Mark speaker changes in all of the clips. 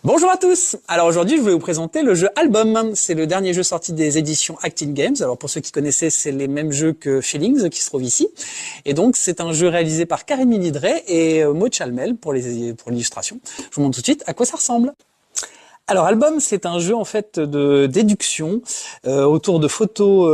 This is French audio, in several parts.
Speaker 1: Bonjour à tous. Alors aujourd'hui, je vais vous présenter le jeu Album. C'est le dernier jeu sorti des éditions Acting Games. Alors pour ceux qui connaissaient, c'est les mêmes jeux que Feelings qui se trouvent ici. Et donc c'est un jeu réalisé par Karim Minidré et Maud Chalmel pour l'illustration. Je vous montre tout de suite à quoi ça ressemble. Alors Album, c'est un jeu en fait de déduction autour de photos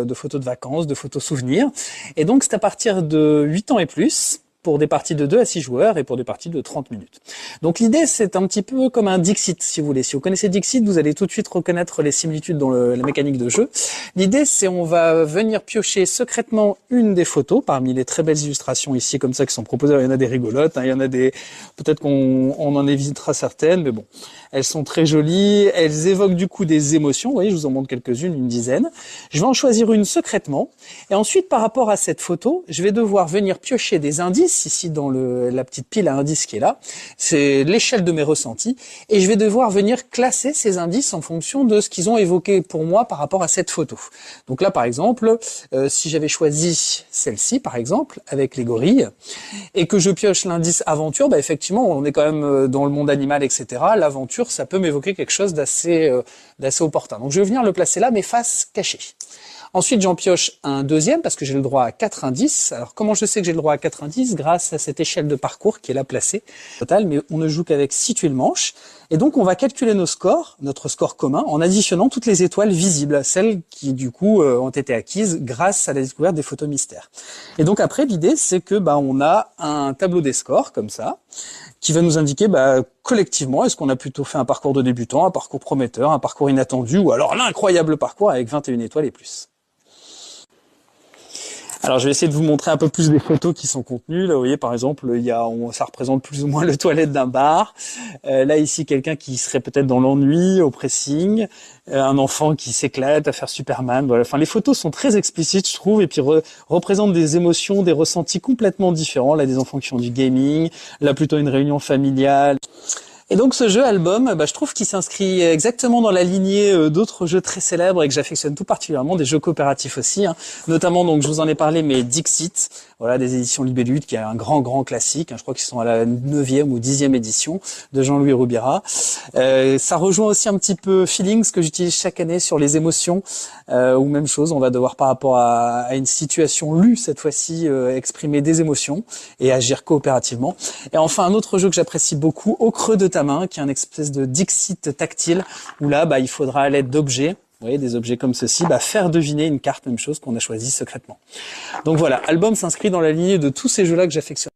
Speaker 1: de vacances, de photos souvenirs. Et donc c'est à partir de 8 ans et plus, pour des parties de 2 à 6 joueurs et pour des parties de 30 minutes. Donc l'idée, c'est un petit peu comme un Dixit, si vous voulez. Si vous connaissez Dixit, vous allez tout de suite reconnaître les similitudes dans la mécanique de jeu. L'idée, c'est on va venir piocher secrètement une des photos parmi les très belles illustrations ici comme ça qui sont proposées. Alors, il y en a des rigolotes, hein, il y en a des... Peut-être qu'on en évitera certaines, mais bon. Elles sont très jolies, elles évoquent du coup des émotions. Vous voyez, je vous en montre quelques-unes, une dizaine. Je vais en choisir une secrètement. Et ensuite, par rapport à cette photo, je vais devoir venir piocher des indices, ici dans la petite pile à indices qui est là. C'est l'échelle de mes ressentis. Et je vais devoir venir classer ces indices en fonction de ce qu'ils ont évoqué pour moi par rapport à cette photo. Donc là, par exemple, si j'avais choisi celle-ci, par exemple, avec les gorilles, et que je pioche l'indice aventure, bah effectivement, on est quand même dans le monde animal, etc. L'aventure, ça peut m'évoquer quelque chose d'assez opportun. Donc je vais venir le placer là, mais face cachée. Ensuite, j'en pioche un deuxième parce que j'ai le droit à 4 indices. Alors comment je sais que j'ai le droit à 4 indices? Grâce à cette échelle de parcours qui est là placée. Total, mais on ne joue qu'avec 6 tuiles manches. Et donc on va calculer nos scores, notre score commun, en additionnant toutes les étoiles visibles, celles qui du coup ont été acquises grâce à la découverte des photos mystères. Et donc après, l'idée c'est que on a un tableau des scores comme ça, qui va nous indiquer collectivement, est-ce qu'on a plutôt fait un parcours de débutant, un parcours prometteur, un parcours inattendu, ou alors l'incroyable parcours avec 21 étoiles et plus. Alors je vais essayer de vous montrer un peu plus des photos qui sont contenues. Là vous voyez par exemple, ça représente plus ou moins le toilette d'un bar. Là ici quelqu'un qui serait peut-être dans l'ennui, au pressing. Un enfant qui s'éclate à faire Superman. Voilà. Enfin les photos sont très explicites je trouve et puis représentent des émotions, des ressentis complètement différents. Là des enfants qui font du gaming, là plutôt une réunion familiale. Et donc ce jeu Album, je trouve qu'il s'inscrit exactement dans la lignée d'autres jeux très célèbres et que j'affectionne tout particulièrement, des jeux coopératifs aussi, hein. Notamment donc je vous en ai parlé, mais Dixit, voilà des éditions Libellud, qui est un grand classique, hein. Je crois qu'ils sont à la 9e ou 10e édition de Jean-Louis Roubira. Ça rejoint aussi un petit peu Feelings que j'utilise chaque année sur les émotions, ou même chose, on va devoir par rapport à une situation lue cette fois-ci exprimer des émotions et agir coopérativement. Et enfin un autre jeu que j'apprécie beaucoup, Au creux de ta main, qui est un espèce de Dixit tactile, où là, il faudra à l'aide d'objets, vous voyez, des objets comme ceci, faire deviner une carte, même chose qu'on a choisi secrètement. Donc voilà, Album s'inscrit dans la lignée de tous ces jeux-là que j'affectionne.